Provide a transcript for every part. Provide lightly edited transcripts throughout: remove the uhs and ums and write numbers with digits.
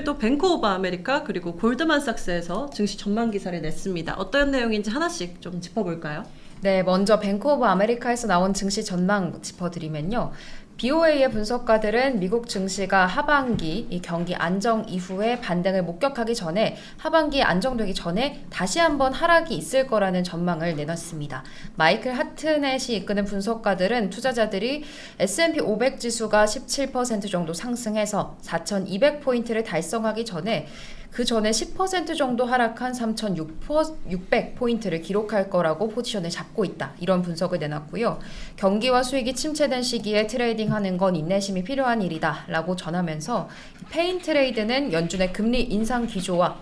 오늘도 뱅크 오브 아메리카 그리고 골드만삭스에서 증시 전망 기사를 냈습니다. 어떤 내용인지 하나씩 좀 짚어볼까요? 네, 먼저 뱅크 오브 아메리카에서 나온 증시 전망 짚어드리면요. BOA의 분석가들은 미국 증시가 하반기 이 경기 안정 이후에 반등을 목격하기 전에 하반기에 안정되기 전에 다시 한번 하락이 있을 거라는 전망을 내놨습니다. 마이클 하트넷이 이끄는 분석가들은 투자자들이 S&P 500 지수가 17% 정도 상승해서 4,200포인트를 달성하기 전에 그 전에 10% 정도 하락한 3,600포인트를 기록할 거라고 포지션을 잡고 있다. 이런 분석을 내놨고요. 경기와 수익이 침체된 시기에 트레이딩하는 건 인내심이 필요한 일이다. 라고 전하면서 페인 트레이드는 연준의 금리 인상 기조와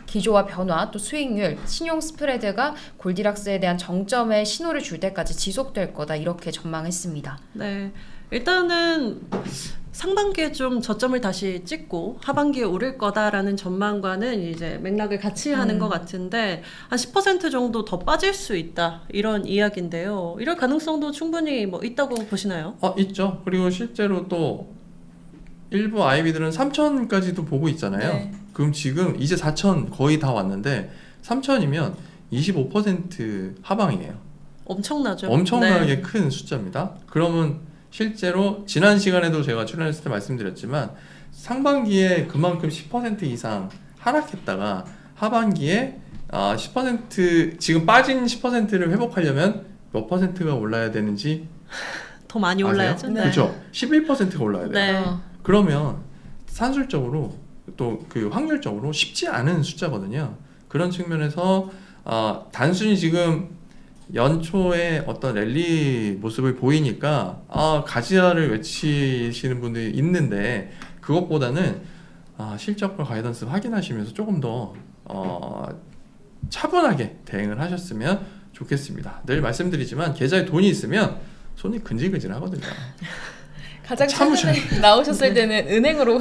기조와 변화, 또 수익률, 신용 스프레드가 골디락스에 대한 정점의 신호를 줄 때까지 지속될 거다. 이렇게 전망했습니다. 네, 일단은 상반기에 좀 저점을 다시 찍고 하반기에 오를 거다라는 전망과는 이제 맥락을 같이 하는 것 같은데 한 10% 정도 더 빠질 수 있다 이런 이야기인데요. 이럴 가능성도 충분히 뭐 있다고 보시나요? 있죠. 그리고 실제로 또 일부 IB들은 3,000까지도 보고 있잖아요. 네. 그럼 지금 이제 4,000 거의 다 왔는데 3,000이면 25% 하방이에요. 엄청나죠. 엄청나게 네. 큰 숫자입니다. 그러면 실제로 지난 시간에도 제가 출연했을 때 말씀드렸지만 상반기에 그만큼 10% 이상 하락했다가 하반기에 10% 지금 빠진 10%를 회복하려면 몇 퍼센트가 올라야 되는지 더 많이 올라야죠. 아세요? 네. 그렇죠. 11%가 올라야 돼요. 네. 그러면 산술적으로 또 그 확률적으로 쉽지 않은 숫자거든요. 그런 측면에서 단순히 지금 연초에 어떤 랠리 모습을 보이니까 가지야를 외치시는 분들이 있는데 그것보다는 실적과 가이던스 확인하시면서 조금 더 차분하게 대응을 하셨으면 좋겠습니다. 늘 말씀드리지만 계좌에 돈이 있으면 손이 근질근질하거든요. 가장 참으셔야 최근에 나오셨을 때는 은행으로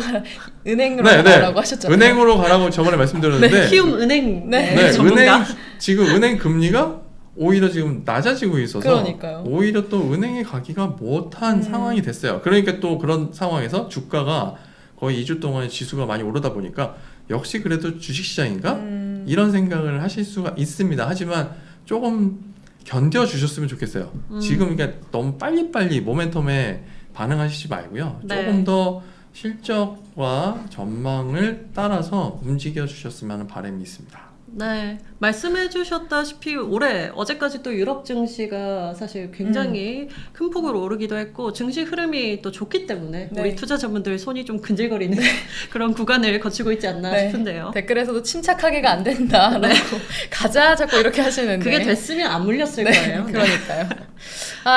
네, 가라고 하셨잖아요. 은행으로 가라고 저번에 말씀드렸는데 네, 키움 은행 네. 전문가. 지금 은행 금리가 오히려 지금 낮아지고 있어서 그러니까요. 오히려 또 은행에 가기가 못한 상황이 됐어요. 그러니까 또 그런 상황에서 주가가 거의 2주 동안 지수가 많이 오르다 보니까 역시 그래도 주식시장인가? 이런 생각을 하실 수가 있습니다. 하지만 조금 견뎌주셨으면 좋겠어요. 지금 이게 너무 빨리빨리 모멘텀에 반응하시지 말고요. 네. 조금 더 실적과 전망을 따라서 움직여 주셨으면 하는 바람이 있습니다. 네, 말씀해 주셨다시피 올해 어제까지 또 유럽 증시가 사실 굉장히 큰 폭으로 오르기도 했고 증시 흐름이 또 좋기 때문에 네. 우리 투자자분들 손이 좀 근질거리는 그런 구간을 거치고 있지 않나 네. 싶은데요. 댓글에서도 침착하게가 안 된다라고 가자 자꾸 이렇게 하시는데 그게 됐으면 안 물렸을 네, 거예요. 네. 그러니까요.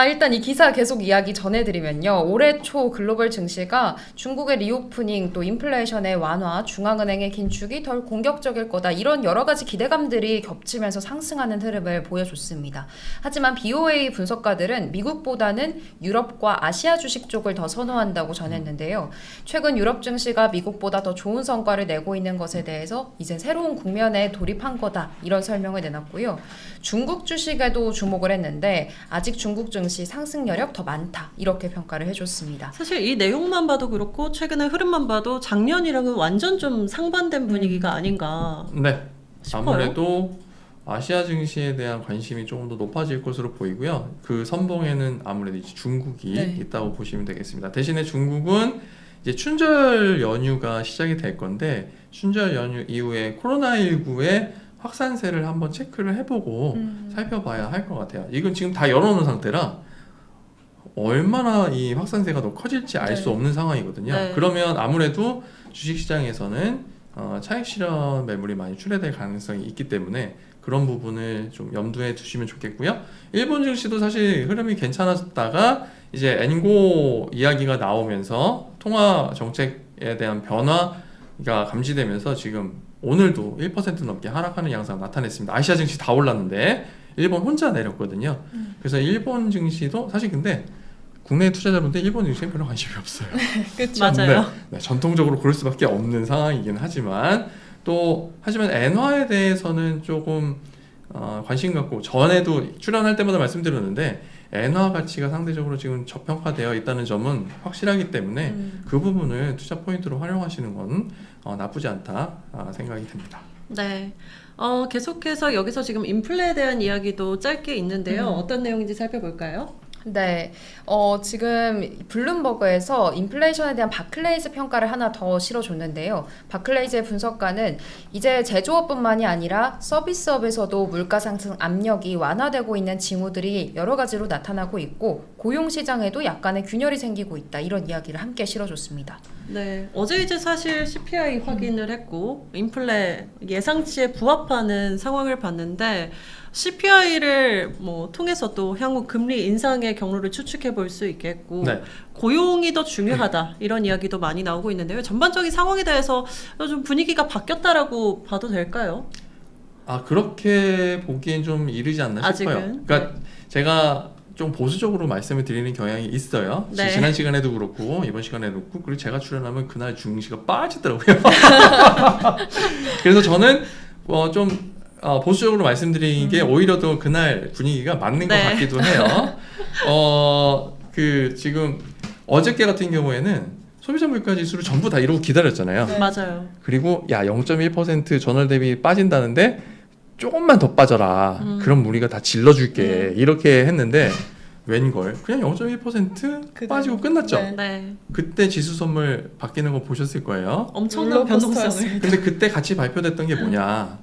일단 이 기사 계속 이야기 전해드리면요. 올해 초 글로벌 증시가 중국의 리오프닝 또 인플레이션의 완화, 중앙은행의 긴축이 덜 공격적일 거다. 이런 여러 가지 기대감들이 겹치면서 상승하는 흐름을 보여줬습니다. 하지만 BOA 분석가들은 미국보다는 유럽과 아시아 주식 쪽을 더 선호한다고 전했는데요. 최근 유럽 증시가 미국보다 더 좋은 성과를 내고 있는 것에 대해서 이제 새로운 국면에 돌입한 거다. 이런 설명을 내놨고요. 중국 주식에도 주목을 했는데 아직 중국 증시 상승 여력 더 많다. 이렇게 평가를 해줬습니다. 사실 이 내용만 봐도 그렇고 최근의 흐름만 봐도 작년이랑은 완전 좀 상반된 분위기가 아닌가 네. 싶어요. 아무래도 아시아 증시에 대한 관심이 조금 더 높아질 것으로 보이고요. 그 선봉에는 아무래도 이제 중국이 네. 있다고 보시면 되겠습니다. 대신에 중국은 이제 춘절 연휴가 시작이 될 건데 춘절 연휴 이후에 코로나19의 확산세를 한번 체크를 해보고 살펴봐야 할 것 같아요. 이건 지금 다 열어놓은 상태라 얼마나 이 확산세가 더 커질지 알 수 네. 없는 상황이거든요. 네. 그러면 아무래도 주식시장에서는 차익 실현 매물이 많이 출회될 가능성이 있기 때문에 그런 부분을 좀 염두에 두시면 좋겠고요. 일본 증시도 사실 흐름이 괜찮았다가 이제 엔고 이야기가 나오면서 통화 정책에 대한 변화가 감지되면서 지금 오늘도 1% 넘게 하락하는 양상 나타냈습니다. 아시아 증시 다 올랐는데 일본 혼자 내렸거든요. 그래서 일본 증시도 사실 근데 국내 투자자분들 일본 증시에 별로 관심이 없어요. 그렇죠. 맞아요. 네, 전통적으로 그럴 수밖에 없는 상황이긴 하지만 하지만 엔화에 대해서는 조금 관심 갖고 전에도 출연할 때마다 말씀드렸는데 엔화 가치가 상대적으로 지금 저평가되어 있다는 점은 확실하기 때문에 그 부분을 투자 포인트로 활용하시는 건 나쁘지 않다 생각이 듭니다. 네. 계속해서 여기서 지금 인플레에 대한 이야기도 짧게 있는데요. 어떤 내용인지 살펴볼까요? 네, 지금 블룸버그에서 인플레이션에 대한 바클레이즈 평가를 하나 더 실어줬는데요. 바클레이즈의 분석가는 이제 제조업뿐만이 아니라 서비스업에서도 물가 상승 압력이 완화되고 있는 징후들이 여러 가지로 나타나고 있고 고용 시장에도 약간의 균열이 생기고 있다. 이런 이야기를 함께 실어줬습니다. 네, 어제 이제 사실 CPI 확인을 했고 인플레 예상치에 부합하는 상황을 봤는데 CPI를 통해서 또 향후 금리 인상의 경로를 추측해 볼 수 있겠고 네. 고용이 더 중요하다 이런 이야기도 많이 나오고 있는데요. 전반적인 상황에 대해서 좀 분위기가 바뀌었다라고 봐도 될까요? 그렇게 보기엔 좀 이르지 않나 싶어요. 아직은? 그러니까 제가 좀 보수적으로 말씀을 드리는 경향이 있어요. 네. 지난 시간에도 그렇고 이번 시간에도 그렇고 그리고 제가 출연하면 그날 주식시가 빠지더라고요. 그래서 저는 좀 보수적으로 말씀드리는 게 오히려 더 그날 분위기가 맞는 것 네. 같기도 해요. 지금 어저께 같은 경우에는 소비자 물가 지수를 전부 다 이러고 기다렸잖아요. 네. 맞아요. 그리고 0.1% 전월 대비 빠진다는데 조금만 더 빠져라. 그럼 우리가 다 질러줄게. 이렇게 했는데 웬걸 그냥 0.1% 빠지고 끝났죠. 네. 네, 그때 지수 선물 바뀌는 거 보셨을 거예요. 엄청난 변동성을. 근데 그때 같이 발표됐던 게 뭐냐?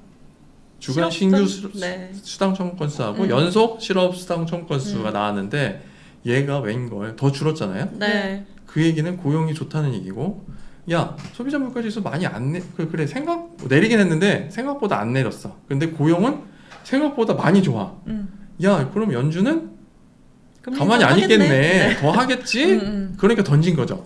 주간 신규 수당 청구 건수하고 연속 실업 수당 청구 건수가 나왔는데 얘가 웬걸 더 줄었잖아요. 네. 그 얘기는 고용이 좋다는 얘기고, 야 소비자 물가 지수 많이 안 그래 내리긴 했는데 생각보다 안 내렸어. 근데 고용은 생각보다 많이 좋아. 야 그럼 연준은 가만히 안 있겠네. 더 하겠지. 그러니까 던진 거죠.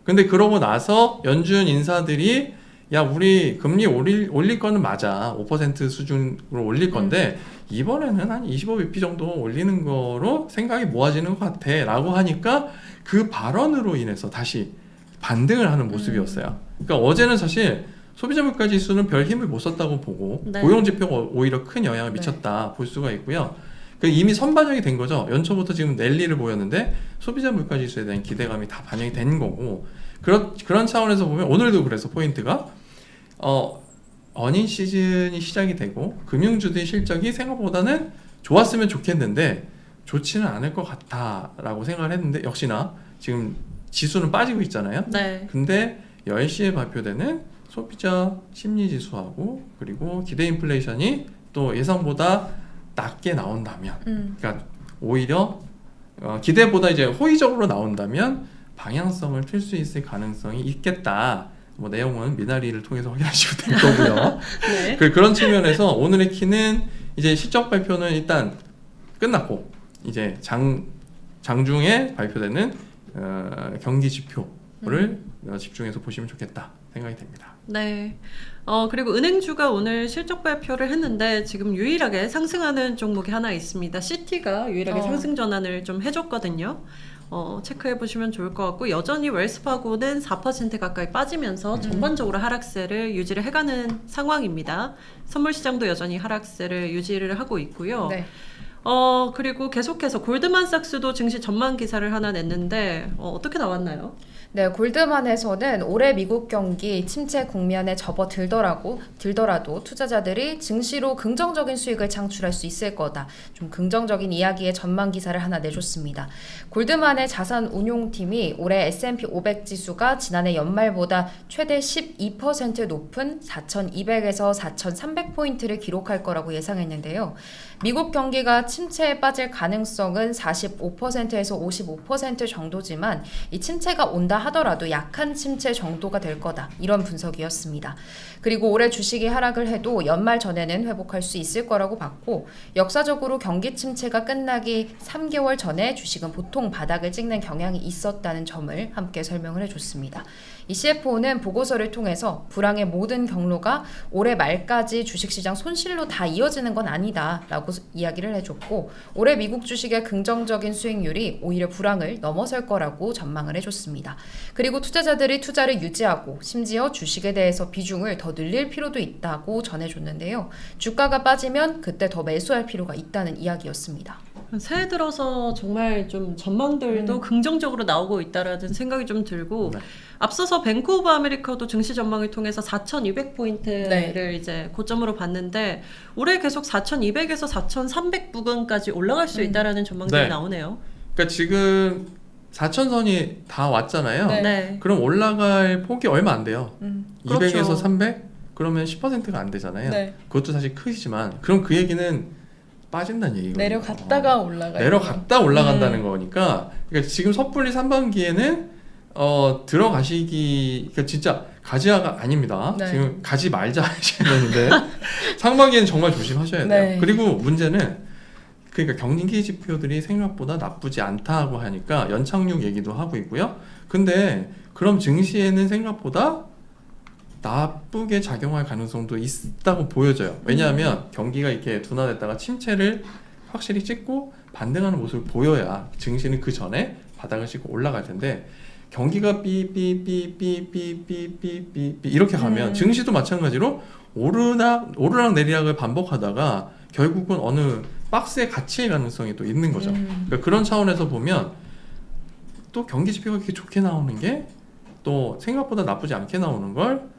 근데 그러고 나서 연준 인사들이 야 우리 금리 올릴 거는 맞아. 5% 수준으로 올릴 건데 이번에는 한 25bp 정도 올리는 거로 생각이 모아지는 것 같아 라고 하니까 그 발언으로 인해서 다시 반등을 하는 모습이었어요. 그러니까 어제는 사실 소비자 물가 지수는 별 힘을 못 썼다고 보고 네. 고용 지표가 오히려 큰 영향을 미쳤다 볼 수가 있고요. 이미 선반영이 된 거죠. 연초부터 지금 랠리를 보였는데 소비자 물가 지수에 대한 기대감이 다 반영이 된 거고, 그런 차원에서 보면 오늘도 그래서 포인트가 어닝 시즌이 시작이 되고 금융주들의 실적이 생각보다는 좋았으면 좋겠는데 좋지는 않을 것 같다라고 생각을 했는데 역시나 지금 지수는 빠지고 있잖아요. 네. 근데 10시에 발표되는 소비자 심리 지수하고 그리고 기대 인플레이션이 또 예상보다 낮게 나온다면, 그러니까 오히려 기대보다 이제 호의적으로 나온다면 방향성을 틀 수 있을 가능성이 있겠다. 내용은 미나리를 통해서 확인하시면 될 거고요. 네. 그런 측면에서 오늘의 키는 이제 실적 발표는 일단 끝났고 이제 장중에 발표되는 경기 지표를 집중해서 보시면 좋겠다 생각이 됩니다. 네. 그리고 은행주가 오늘 실적 발표를 했는데 지금 유일하게 상승하는 종목이 하나 있습니다. 시티가 유일하게 상승 전환을 좀 해줬거든요. 체크해 보시면 좋을 것 같고 여전히 웰스파고는 4% 가까이 빠지면서 전반적으로 하락세를 유지를 해가는 상황입니다. 선물 시장도 여전히 하락세를 유지를 하고 있고요. 네. 그리고 계속해서 골드만삭스도 증시 전망 기사를 하나 냈는데 어떻게 나왔나요? 네, 골드만에서는 올해 미국 경기 침체 국면에 접어들더라도 투자자들이 증시로 긍정적인 수익을 창출할 수 있을 거다. 좀 긍정적인 이야기의 전망 기사를 하나 내줬습니다. 골드만의 자산 운용팀이 올해 S&P 500 지수가 지난해 연말보다 최대 12% 높은 4,200에서 4,300포인트를 기록할 거라고 예상했는데요. 미국 경기가 침체에 빠질 가능성은 45%에서 55% 정도지만 이 침체가 온다 하더라도 약한 침체 정도가 될 거다. 이런 분석이었습니다. 그리고 올해 주식이 하락을 해도 연말 전에는 회복할 수 있을 거라고 봤고 역사적으로 경기 침체가 끝나기 3개월 전에 주식은 보통 바닥을 찍는 경향이 있었다는 점을 함께 설명을 해줬습니다. 이 CFO는 보고서를 통해서 불황의 모든 경로가 올해 말까지 주식시장 손실로 다 이어지는 건 아니다 라고 이야기를 해줬고 올해 미국 주식의 긍정적인 수익률이 오히려 불황을 넘어설 거라고 전망을 해줬습니다. 그리고 투자자들이 투자를 유지하고 심지어 주식에 대해서 비중을 더 늘릴 필요도 있다고 전해줬는데요. 주가가 빠지면 그때 더 매수할 필요가 있다는 이야기였습니다. 새해 들어서 정말 좀 전망들도 긍정적으로 나오고 있다라는 생각이 좀 들고 네. 앞서서 뱅크 오브 아메리카도 증시 전망을 통해서 4,200포인트를 네. 이제 고점으로 봤는데 올해 계속 4,200에서 4,300 부근까지 올라갈 수 있다라는 전망들이 네. 나오네요. 그러니까 지금 4천선이 다 왔잖아요. 네. 네. 그럼 올라갈 폭이 얼마 안 돼요. 200에서 그렇죠. 300? 그러면 10%가 안 되잖아요. 네. 그것도 사실 크지만 그럼 그 얘기는 빠진다는 얘기거든요. 내려갔다가 올라가요. 내려갔다 올라간다는 거니까 그러니까 지금 섣불리 3반기에는 들어가시기 그러니까 진짜 가지아가 아닙니다. 네. 지금 가지 말자 하시는데 상반기에는 정말 조심하셔야 돼요. 네. 그리고 문제는 그러니까 경기 지표들이 생각보다 나쁘지 않다고 하니까 연착륙 얘기도 하고 있고요. 근데 그럼 증시에는 생각보다 나쁘게 작용할 가능성도 있다고 보여져요. 왜냐하면 경기가 이렇게 둔화됐다가 침체를 확실히 찍고 반등하는 모습을 보여야 증시는 그 전에 바닥을 찍고 올라갈 텐데 경기가 삐삐삐삐삐삐삐삐 이렇게 가면 증시도 마찬가지로 오르락 내리락을 반복하다가 결국은 어느 박스에 갇힐 가능성이 또 있는 거죠. 그러니까 그런 차원에서 보면 또 경기 지표가 그렇게 좋게 나오는 게 또 생각보다 나쁘지 않게 나오는 걸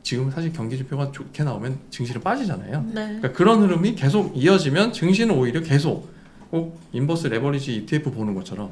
지금 사실 경기 지표가 좋게 나오면 증시는 빠지잖아요. 네. 그러니까 그런 흐름이 계속 이어지면 증시는 오히려 계속 꼭 인버스 레버리지 ETF 보는 것처럼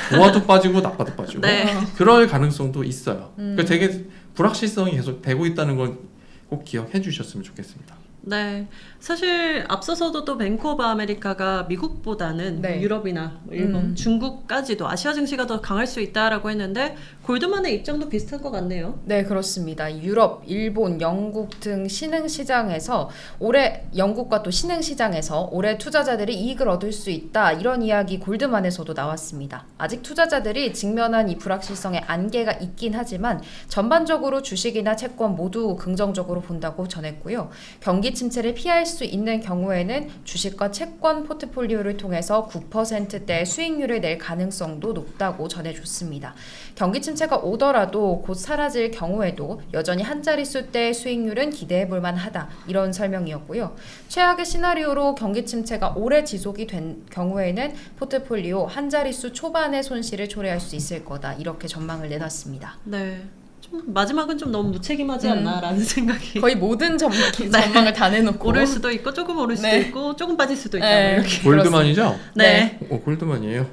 좋아도 빠지고 나빠도 빠지고 네. 그럴 가능성도 있어요. 그러니까 되게 불확실성이 계속 되고 있다는 건 꼭 기억해 주셨으면 좋겠습니다. 네, 사실 앞서서도 또 뱅크 오브 아메리카가 미국보다는 네. 뭐 유럽이나 뭐 일본, 중국까지도 아시아 증시가 더 강할 수 있다라고 했는데 골드만의 입장도 비슷한 것 같네요. 네, 그렇습니다. 유럽, 일본, 영국 등 신흥 시장에서 올해 영국과 또 신흥 시장에서 올해 투자자들이 이익을 얻을 수 있다. 이런 이야기 골드만에서도 나왔습니다. 아직 투자자들이 직면한 이 불확실성의 안개가 있긴 하지만 전반적으로 주식이나 채권 모두 긍정적으로 본다고 전했고요. 경기 침체를 피할 수 있는 경우에는 주식과 채권 포트폴리오를 통해서 9%대 수익률을 낼 가능성도 높다고 전해줬습니다. 경기 침체가 오더라도 곧 사라질 경우에도 여전히 한 자릿수대 수익률은 기대해볼 만하다. 이런 설명이었고요. 최악의 시나리오로 경기 침체가 오래 지속이 된 경우에는 포트폴리오 한 자릿수 초반의 손실을 초래할 수 있을 거다. 이렇게 전망을 내놨습니다. 네, 좀 마지막은 좀 너무 무책임하지 않나라는 생각이. 거의 모든 전망을 다 내놓고 오를 수도 있고 조금 오를 수도 네. 있고 조금 빠질 수도 있다. 네. 뭐 이렇게. 골드만이죠? 네. 골드만이에요.